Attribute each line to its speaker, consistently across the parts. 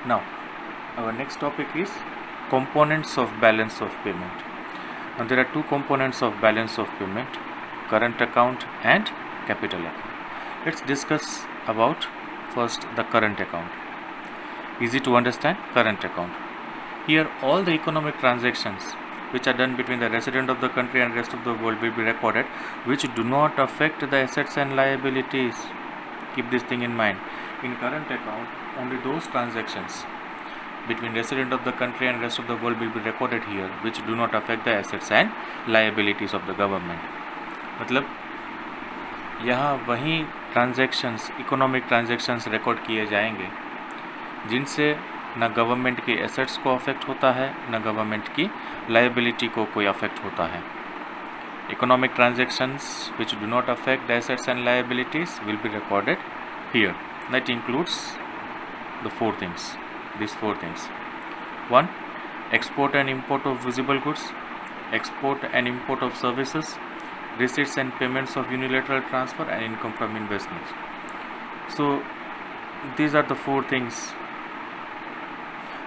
Speaker 1: Now, our next topic is components of balance of payment. Now, there are two components of balance of payment: current account and capital account. Let's discuss about first the current account. Easy to understand, current account. Here, all the economic transactions which are done between the resident of the country and rest of the world will be recorded, which do not affect the assets and liabilities. Keep this thing in mind. In current account, only those transactions between resident of the country and rest of the world will be recorded here, which do not affect the assets and liabilities of the government. मतलब यहाँ वही transactions, economic transactions record किए जाएंगे जिनसे न government के assets को affect होता है, न गवर्नमेंट की लाइबिलिटी को कोई अफेक्ट होता है. Economic transactions which do not affect the assets and liabilities will be recorded here. That includes the four things. These four things. 1. Export and import of visible goods, export and import of services, receipts and payments of unilateral transfer, and income from investments. So these are the four things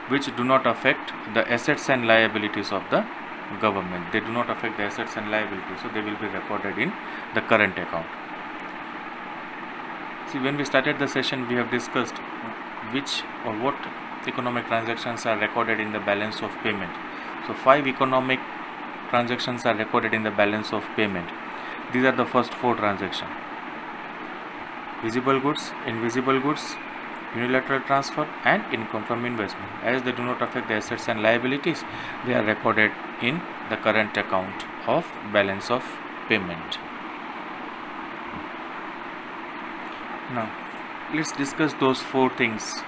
Speaker 1: which do not affect the assets and liabilities of the government. They do not affect the assets and liabilities, so they will be recorded in the current account. See, when we started the session, we have discussed which or what economic transactions are recorded in the balance of payment. So 5 economic transactions are recorded in the balance of payment. These are the first 4 transactions: visible goods, invisible goods, unilateral transfer, and income from investment. As they do not affect the assets and liabilities, they are recorded in the current account of balance of payment. Now, let's discuss those 4 things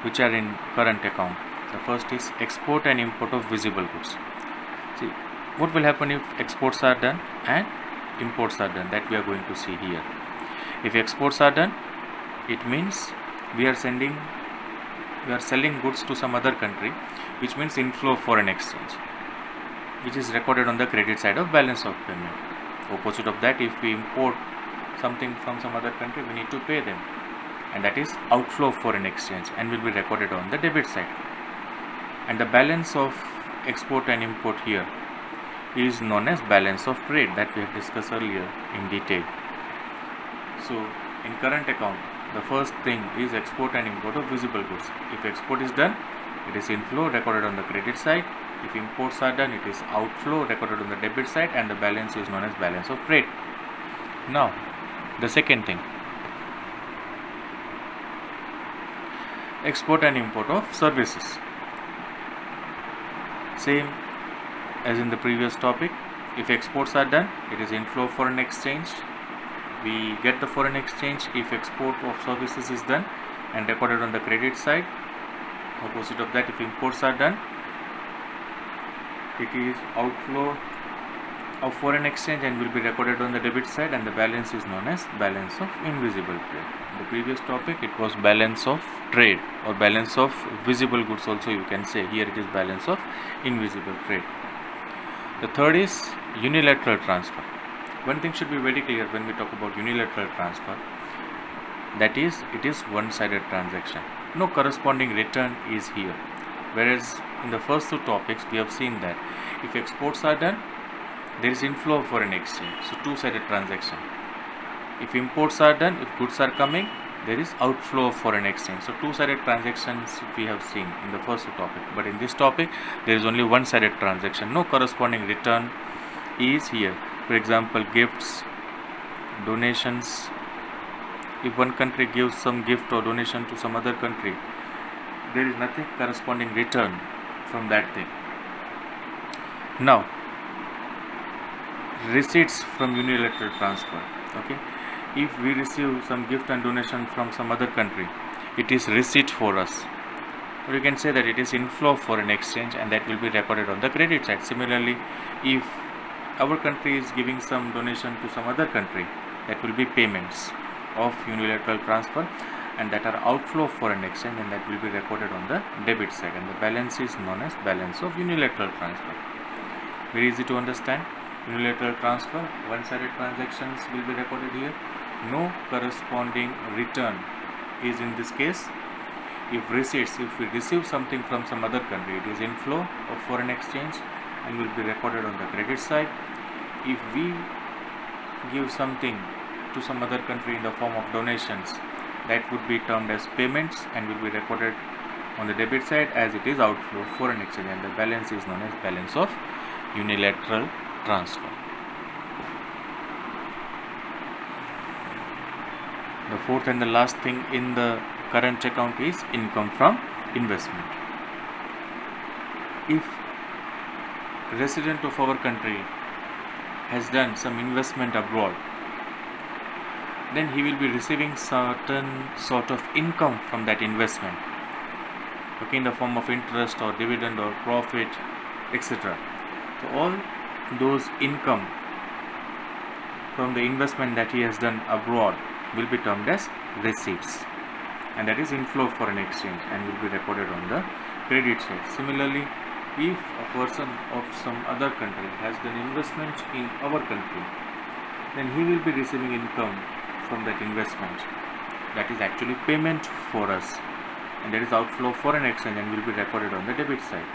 Speaker 1: which are in current account. The first is export and import of visible goods. See, what will happen if exports are done and imports are done? That we are going to see here. If exports are done, it means we are selling goods to some other country, which means inflow of foreign exchange, which is recorded on the credit side of balance of payment. Opposite of that, if we import something from some other country, we need to pay them, and that is outflow of foreign exchange and will be recorded on the debit side. And the balance of export and import here is known as balance of trade, that we have discussed earlier in detail. So in current account, the first thing is export and import of visible goods. If export is done, it is inflow recorded on the credit side. If imports are done, it is outflow recorded on the debit side, and the balance is known as balance of trade. Now, the second thing, export and import of services. Same as in the previous topic. If exports are done, it is inflow of foreign exchange. We get the foreign exchange if export of services is done and recorded on the credit side. Opposite of that, if imports are done, it is outflow of foreign exchange and will be recorded on the debit side, and the balance is known as balance of invisible trade. In the previous topic, it was balance of trade or balance of visible goods also, you can say. Here it is balance of invisible trade. The third is unilateral transfer. One thing should be very clear when we talk about unilateral transfer, that is, it is one-sided transaction. No corresponding return is here. Whereas in the first 2 topics, we have seen that if exports are done, there is inflow of foreign exchange, so 2-sided transaction. If imports are done, if goods are coming, there is outflow of foreign exchange. So 2-sided transactions we have seen in the first 2 topics. But in this topic, there is only one-sided transaction. No corresponding return is here. For example, gifts, donations. If one country gives some gift or donation to some other country, there is nothing corresponding return from that thing. Now, receipts from unilateral transfer. Okay, if we receive some gift and donation from some other country, it is receipt for us, or you can say that it is inflow of foreign exchange, and that will be recorded on the credit side. Similarly, if our country is giving some donation to some other country, that will be payments of unilateral transfer, and that are outflow of foreign exchange, and that will be recorded on the debit side, and the balance is known as balance of unilateral transfer. Very easy to understand. Unilateral transfer, one-sided transactions will be recorded here. No corresponding return is in this case. If receipts, if we receive something from some other country, it is inflow of foreign exchange and will be recorded on the credit side. If we give something to some other country in the form of donations, that would be termed as payments and will be recorded on the debit side as it is outflow of foreign exchange, and the balance is known as balance of unilateral transfer. The fourth and the last thing in the current account is income from investment. If resident of our country has done some investment abroad, then he will be receiving certain sort of income from that investment, okay, in the form of interest or dividend or profit, etc. So all those income from the investment that he has done abroad will be termed as receipts, and that is inflow of foreign exchange and will be recorded on the credit side. Similarly, if a person of some other country has done investment in our country, then he will be receiving income from that investment, that is actually payment for us, and that is outflow of foreign exchange and will be recorded on the debit side.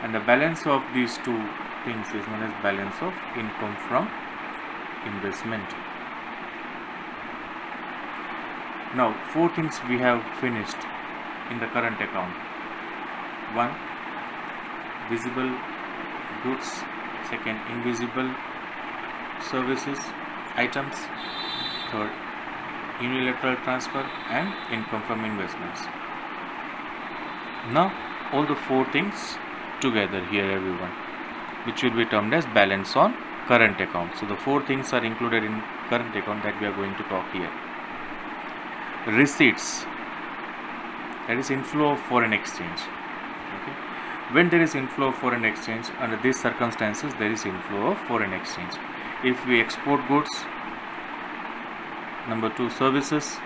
Speaker 1: And the balance of these two things is known as balance of income from investment. Now, four things we have finished in the current account. 1. Visible goods. 2. Invisible services, items. 3. Unilateral transfer and income from investments. Now, all the four things together here, everyone, which will be termed as balance on current account. So, the four things are included in current account that we are going to talk here. Receipts, that is inflow of foreign exchange. Okay. When there is inflow of foreign exchange, under these circumstances there is inflow of foreign exchange. If we export goods. Number 2, services.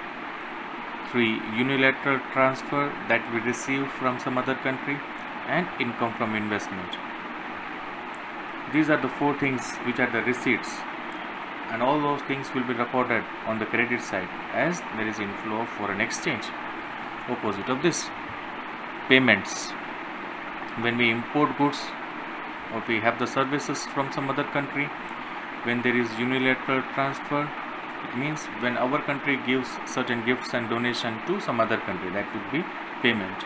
Speaker 1: 3, unilateral transfer that we receive from some other country, and income from investment. These are the four things which are the receipts, and all those things will be recorded on the credit side as there is inflow of foreign exchange. Opposite of this, payments. When we import goods or we have the services from some other country, when there is unilateral transfer, it means when our country gives certain gifts and donation to some other country, that would be payment.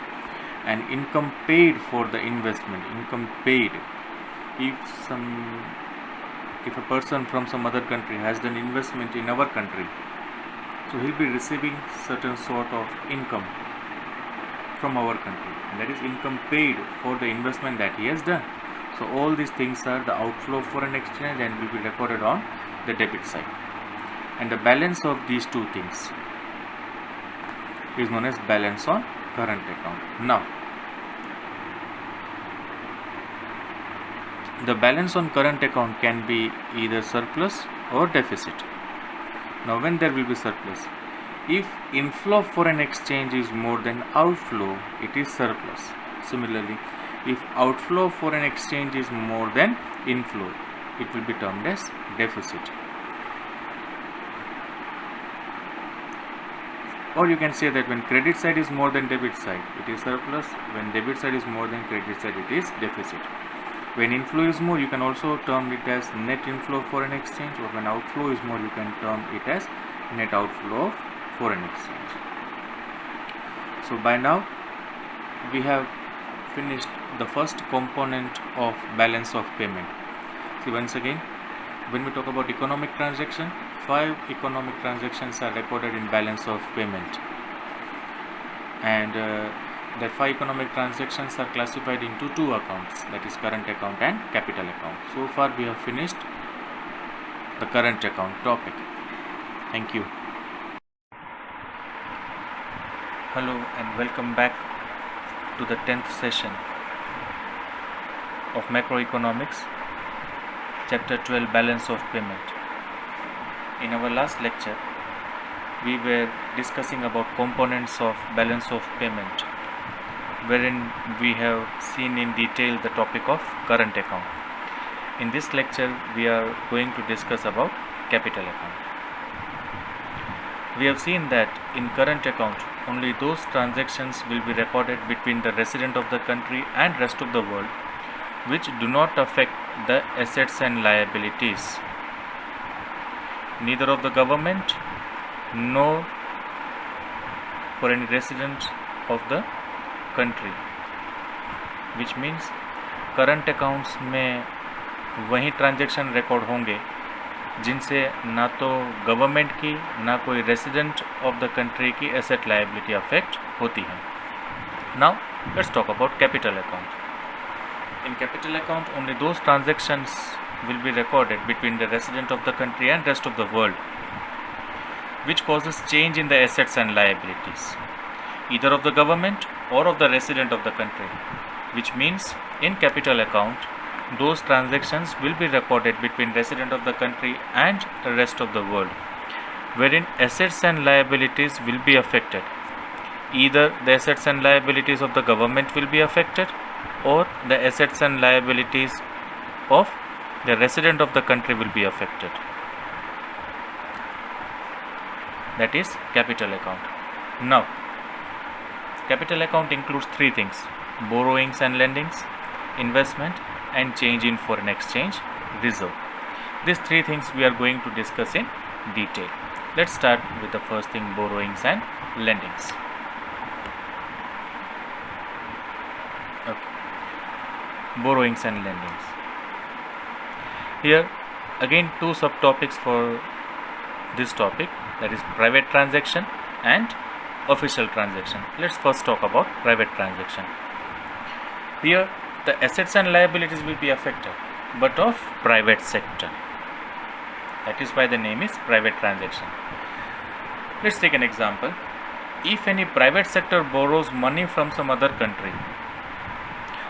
Speaker 1: And income paid for the investment, income paid. If a person from some other country has done investment in our country, so he'll be receiving certain sort of income from our country, and that is income paid for the investment that he has done. So all these things are the outflow of foreign exchange and will be recorded on the debit side. And the balance of these two things is known as balance on current account. Now, the balance on current account can be either surplus or deficit. Now, when there will be surplus, if inflow of foreign exchange is more than outflow, it is surplus. Similarly, if outflow of foreign exchange is more than inflow, it will be termed as deficit. Or you can say that when credit side is more than debit side, it is surplus. When debit side is more than credit side, it is deficit. When inflow is more, you can also term it as net inflow of foreign exchange, or when outflow is more, you can term it as net outflow of foreign exchange. So by now, we have finished the first component of balance of payment. See, once again, when we talk about economic transaction, 5 economic transactions are recorded in balance of payment, and the 5 economic transactions are classified into 2 accounts, that is current account and capital account. So far we have finished the current account topic. Thank you. Hello and welcome back to the 10th session of macroeconomics, chapter 12, balance of payment. In our last lecture, we were discussing about components of balance of payment, wherein we have seen in detail the topic of current account. In this lecture, we are going to discuss about capital account. We have seen that in current account, only those transactions will be recorded between the resident of the country and rest of the world which do not affect the assets and liabilities neither of the government nor for any resident of the country, which means current accounts में वही transaction record होंगे जिनसे ना तो government की ना कोई resident of the country की एसेट लायबिलिटी अफेक्ट होती है. Now let's talk about capital account. In capital account, only those transactions will be recorded between the resident of the country and rest of the world which causes change in the assets and liabilities either of the government or of the resident of the country, which means in capital account those transactions will be recorded between resident of the country and the rest of the world wherein assets and liabilities will be affected. Either the assets and liabilities of the government will be affected or the assets and liabilities of the resident of the country will be affected. That is capital account. Now, capital account includes three things: borrowings and lendings, investment, and change in foreign exchange reserve. These three things we are going to discuss in detail. Let's start with the first thing, borrowings and lendings. Okay. Borrowings and lendings. Here again two subtopics for this topic, that is private transaction and official transaction. Let's first talk about private transaction. Here the assets and liabilities will be affected, but of private sector. That is why the name is private transaction. Let's take an example. If any private sector borrows money from some other country,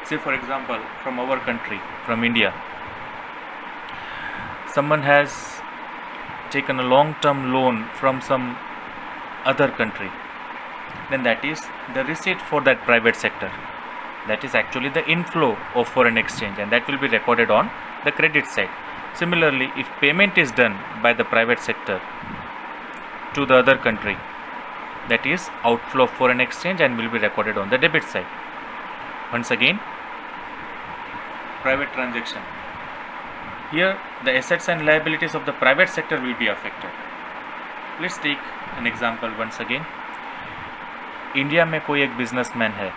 Speaker 1: say for example from our country, from India, someone has taken a long-term loan from some other country, then that is the receipt for that private sector. That is actually the inflow of foreign exchange, and that will be recorded on the credit side. Similarly, if payment is done by the private sector to the other country, that is outflow of foreign exchange and will be recorded on the debit side. Once again, private transaction. Here the assets and liabilities of the private sector will be affected. Let's take an example once again. India में कोई एक businessman है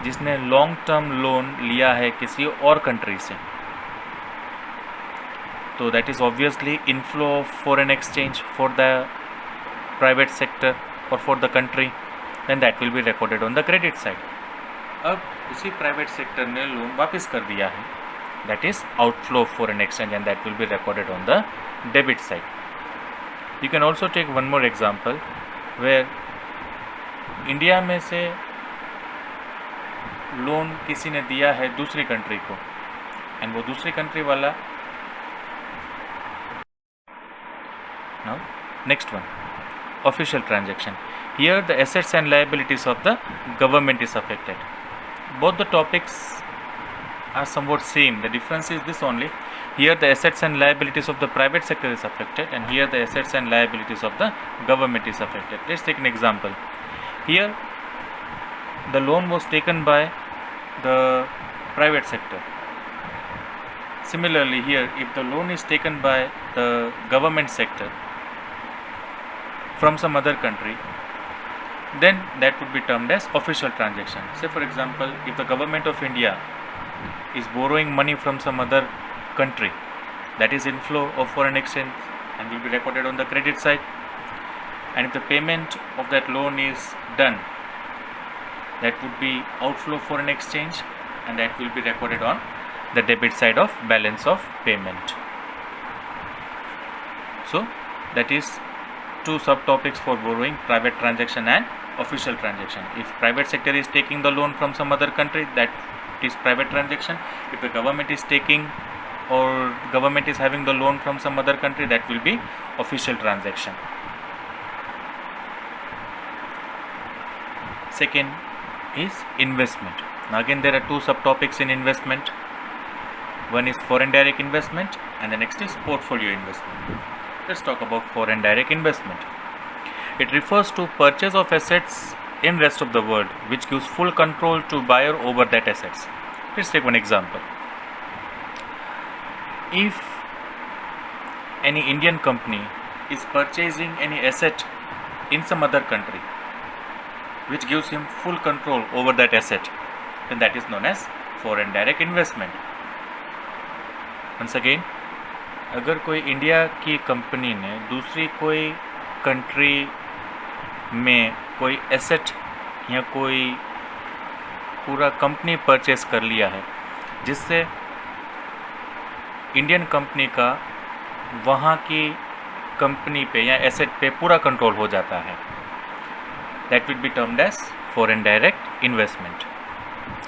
Speaker 1: जिसने long term loan लिया है किसी और country से, तो that is obviously inflow of foreign exchange for the private sector और for the country, then that will be recorded on the credit side. अब उसी प्राइवेट सेक्टर ने लोन वापस कर दिया है, that is outflow of foreign exchange and that will be recorded on the debit side. You can also take one more example where India में से loan किसी ने दिया है दूसरी कंट्री को, एंड वो दूसरी कंट्री वाला. Now next one, official transaction. Here the assets and liabilities of the government is affected. Both the topics are somewhat same. The difference is this only. Here the assets and liabilities of the private sector is affected, and here the assets and liabilities of the government is affected. Let's take an example. Here the loan was taken by the private sector. Similarly here, if the loan is taken by the government sector from some other country, then that would be termed as official transaction. Say for example, if the government of India is borrowing money from some other country, that is inflow of foreign exchange and will be recorded on the credit side. And if the payment of that loan is done, that would be outflow of foreign exchange and that will be recorded on the debit side of balance of payment. So that is two subtopics for borrowing: private transaction and official transaction. If private sector is taking the loan from some other country, that is private transaction. If the government is taking or government is having the loan from some other country, that will be official transaction. Second is investment. Now again there are two subtopics in investment. One is foreign direct investment and the next is portfolio investment. Let's talk about foreign direct investment. It refers to purchase of assets in rest of the world which gives full control to buyer over that assets. Let's take one example. If any Indian company is purchasing any asset in some other country which gives him full control over that asset, then that is known as foreign direct investment. Once again, अगर कोई India की company ने दूसरी कोई country में कोई asset या कोई पूरा कंपनी परचेस कर लिया है जिससे इंडियन कंपनी का वहाँ की कंपनी पे या एसेट पे पूरा कंट्रोल हो जाता है, that will be termed as foreign direct investment.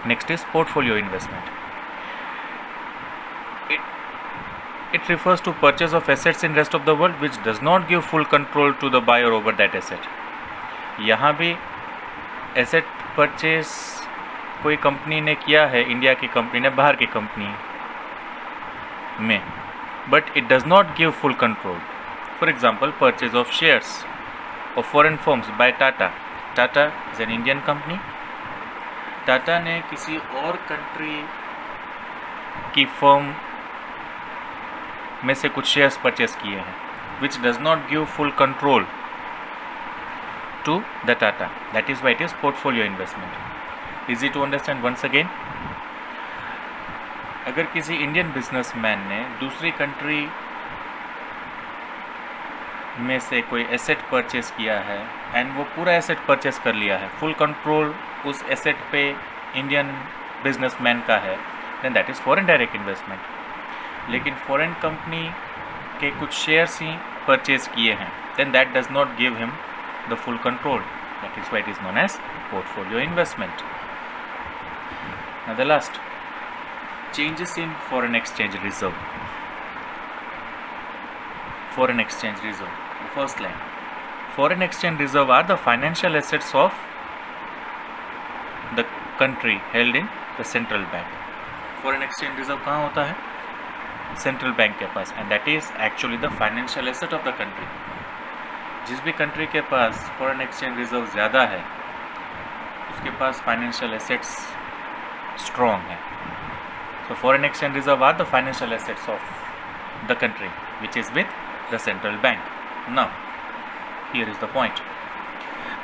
Speaker 1: Next is portfolio investment. It refers to purchase of assets in rest of the world which does not give full control to the buyer over that asset. यहाँ भी asset purchase कोई company ने किया है, India की company ने बाहर की कंपनी में, but it does not give full control. For example, purchase of shares of foreign firms by Tata. Tata is an Indian company. Tata ने किसी और कंट्री की फर्म में से कुछ शेयर्स परचेस किए हैं which does not give full control to the Tata. That is why it is portfolio investment. Easy to understand. Once again, अगर किसी इंडियन बिजनेसमैन ने दूसरी कंट्री में से कोई एसेट परचेस किया है एंड वो पूरा एसेट परचेस कर लिया है, फुल कंट्रोल उस एसेट पे इंडियन बिजनेसमैन का है, then that is foreign direct investment. लेकिन फॉरेन कंपनी के कुछ शेयर्स ही परचेज किए हैं, then that does not give him the full control. That is why it is known as portfolio investment. Now the last, changes in foreign exchange reserve. Foreign exchange reserve, first line. Foreign exchange reserve are the financial assets of the country held in the central bank. Foreign exchange reserve कहाँ होता है? Central bank के पास, and that is actually the financial asset of the country. जिस भी country के पास foreign exchange reserve ज़्यादा है उसके पास फाइनेंशियल एसेट्स स्ट्रॉन्ग है. So foreign exchange reserve are the financial assets of the country which is with the central bank. Now here is the point.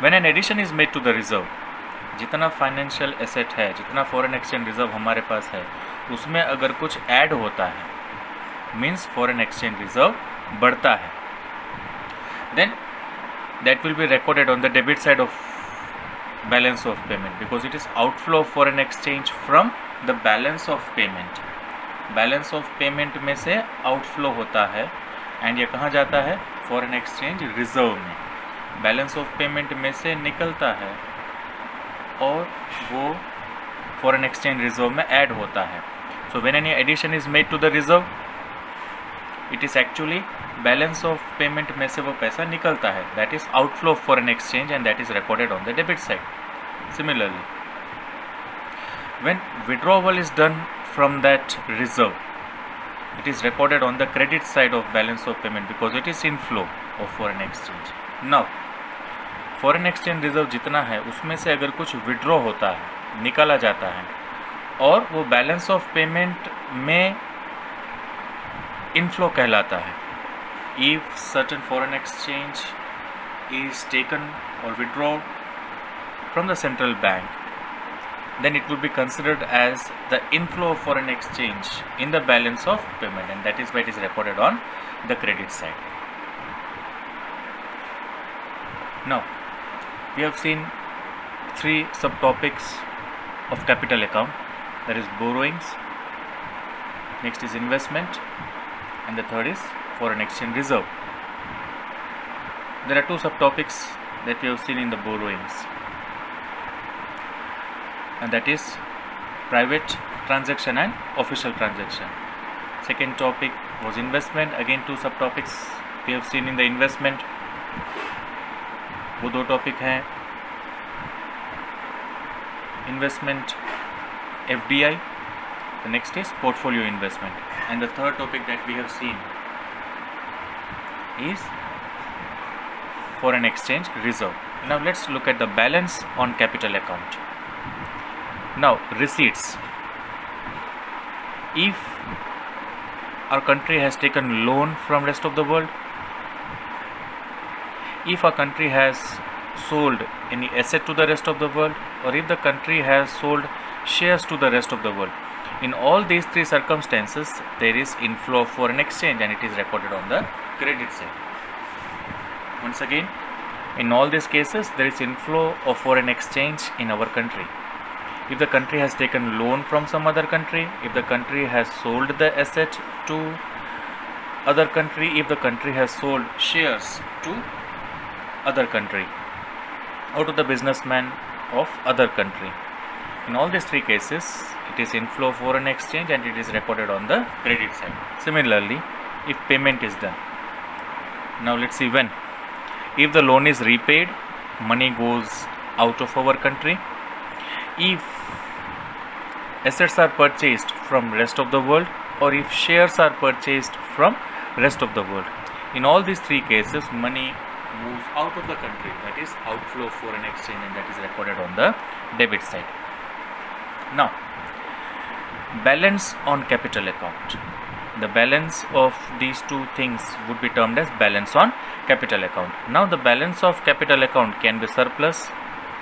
Speaker 1: When an addition is made to the reserve, जितना financial asset है, जितना foreign exchange reserve हमारे पास है, उसमें अगर कुछ add होता है मीन्स फॉरेन एक्सचेंज रिजर्व बढ़ता है, then that will be recorded on the debit side of balance of payment because it is outflow of foreign exchange from the balance of payment. Balance of payment में से outflow होता है and ये कहाँ जाता है? फॉरेन एक्सचेंज रिजर्व में. Balance of payment में से निकलता है और वो फॉरेन एक्सचेंज रिजर्व में ऐड होता है. So when any addition is made to the reserve, it is actually balance of payment में से वो पैसा निकलता है, that is outflow of foreign exchange and that is recorded on the debit side. Similarly, when withdrawal is done from that reserve, it is recorded on the credit side of balance of payment because it is inflow of foreign exchange. Now, foreign exchange reserve जितना है उसमें से अगर कुछ withdraw होता है, निकाला जाता है और वो balance of payment में inflow कहलाता है. If certain foreign exchange is taken or withdrawn from the central bank, then it would be considered as the inflow of foreign exchange in the balance of payment, and that is why it is recorded on the credit side. Now, we have seen 3 subtopics of capital account, that is borrowings, next is investment, and the third is foreign exchange reserve. There are 2 subtopics that we have seen in the borrowings, and that is private transaction and official transaction. Second topic was investment. Again 2 subtopics we have seen in the investment. वो 2 topic हैं, investment FDI, the next is portfolio investment, and the third topic that we have seen is foreign exchange reserve. Now let's look at the balance on capital account. Now receipts. If our country has taken loan from rest of the world, if a country has sold any asset to the rest of the world, or if the country has sold shares to the rest of the world, in all these three circumstances there is inflow of foreign exchange and it is recorded on the credit side. Once again, in all these cases there is inflow of foreign exchange in our country. If the country has taken loan from some other country, if the country has sold the asset to other country, if the country has sold shares to other country or to the businessman of other country, in all these three cases it is inflow of foreign exchange and it is recorded on the credit side. Similarly, if payment is done, now let's see when. If the loan is repaid, money goes out of our country. If assets are purchased from rest of the world, or if shares are purchased from rest of the world, in all these three cases money moves out of the country, that is outflow of foreign exchange, and that is recorded on the debit side. Now balance on capital account. The balance of these two things would be termed as balance on capital account. Now the balance of capital account can be surplus,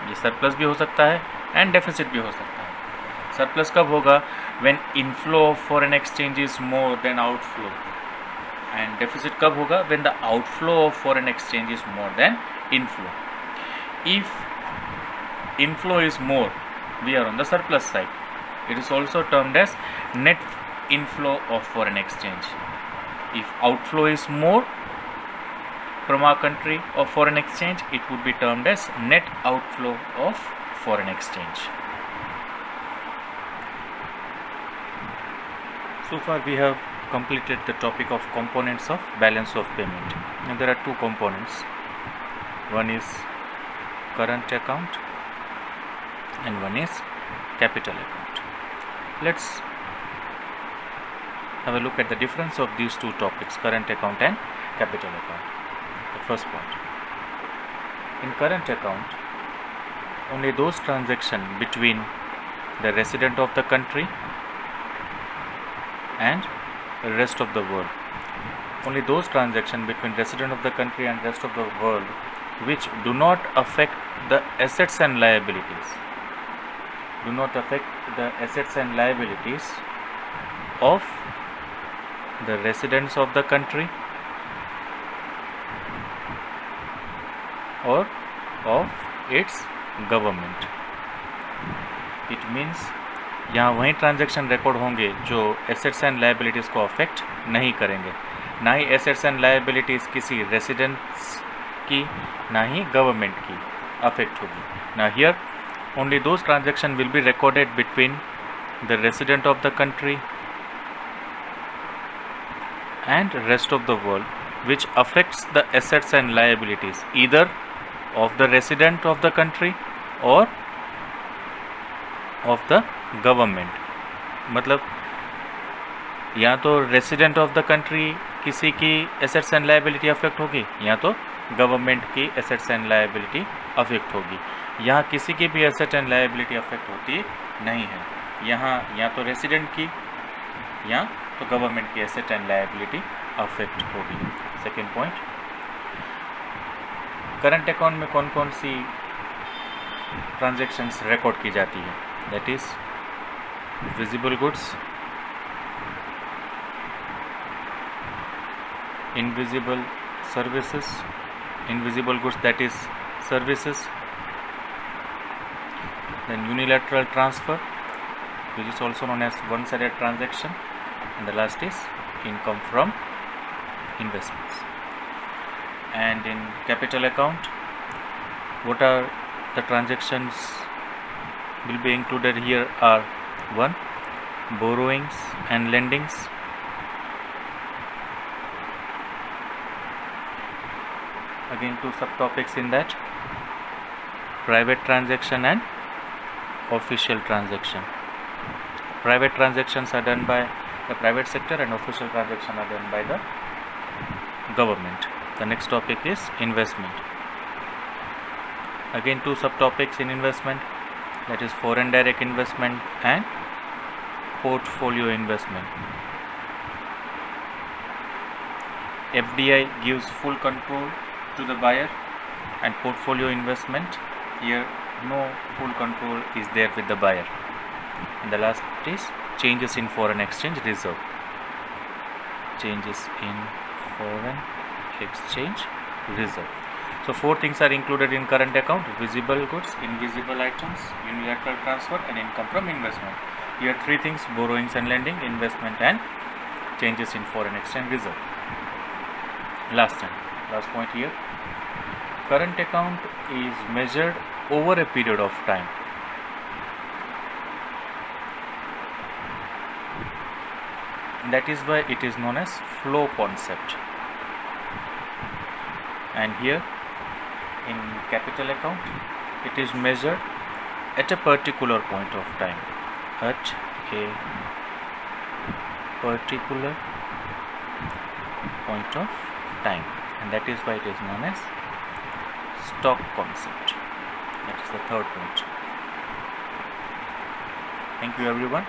Speaker 1: ये surplus भी हो सकता है and deficit भी हो सकता है. Surplus कब होगा? When inflow of foreign exchange is more than outflow. And deficit कब होगा? When the outflow of foreign exchange is more than inflow. If inflow is more, we are on the surplus side. It is also termed as net inflow of foreign exchange. If outflow is more from our country of foreign exchange, it would be termed as net outflow of foreign exchange. So far we have completed the topic of components of balance of payment, and there are two components. One is current account and one is capital account. Let's have a look at the difference of these two topics, current account and capital account. The first point, in current account, only those transactions between the resident of the country and the rest of the world, only those transactions between resident of the country and rest of the world which do not affect the assets and liabilities, do not affect the assets and liabilities of the residents of the country or of its government. It means यहाँ वही transaction record होंगे जो assets and liabilities को affect नहीं करेंगे, ना ही assets and liabilities किसी residents की ना ही गवर्नमेंट की अफेक्ट होगी. ना here only those transactions will be recorded between the resident of the country and rest of the world which affects the assets and liabilities either of the resident of the country or of the government. मतलब या तो resident of the country किसी की assets and liability affect होगी या तो government की assets and liability affect होगी. यहाँ किसी की भी एसेट एंड लायबिलिटी अफेक्ट होती नहीं है. यहाँ या तो रेसिडेंट की या तो गवर्नमेंट की एसेट एंड लायबिलिटी अफेक्ट होगी. सेकेंड पॉइंट, करंट अकाउंट में कौन कौन सी ट्रांजैक्शंस रिकॉर्ड की जाती है? That is visible goods, invisible services, invisible goods, that is services, then unilateral transfer, which is also known as one-sided transaction, and the last is income from investments. And in capital account, what are the transactions will be included here are: 1. Borrowings and lendings, again two subtopics in that: private transaction and official transaction. Private transactions are done by the private sector and official transactions are done by the government. The next topic is investment. Again, two subtopics in investment, that is foreign direct investment and portfolio investment. FDI gives full control to the buyer, and portfolio investment, here no full control is there with the buyer. And the last is changes in foreign exchange reserve. Changes in foreign exchange reserve. So 4 things are included in current account: visible goods, invisible items, unilateral transfer, and income from investment. Here 3 things: borrowings and lending, investment, and changes in foreign exchange reserve. Last point here, current account is measured over a period of time. That is why it is known as flow concept. And here in capital account, it is measured at a particular point of time, at a particular point of time, and that is why it is known as stock concept. That is the third point. Thank you everyone.